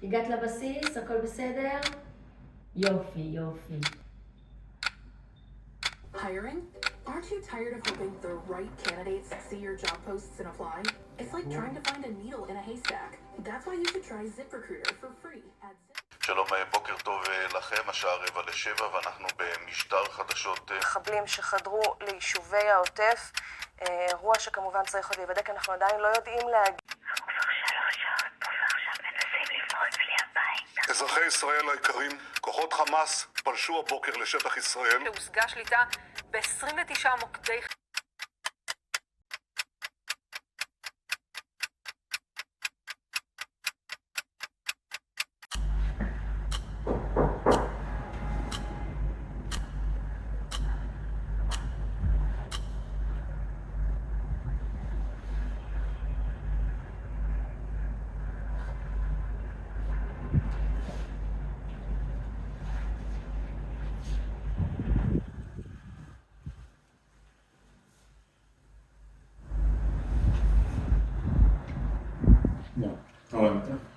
הגעת לבסיס, הכל בסדר? יופי, יופי. Hiring? Aren't you tired of hoping the right candidates see your job posts and apply? It's like trying to find a needle in a haystack. That's why you should try ZipRecruiter for free at Zip. שלום, בוקר טוב לכם, השעה 6:45 ואנחנו במשטר חדשות. מחבלים שחדרו ליישובי העוטף, אירוע שכמובן צריך עוד להיבדק, אנחנו עדיין לא יודעים להגיד. אזרחי ישראל היקרים, כוחות חמאס פלשו הבוקר לשטח ישראל. שהושגה שליטה ב-29 מוקדי... No, aguanta.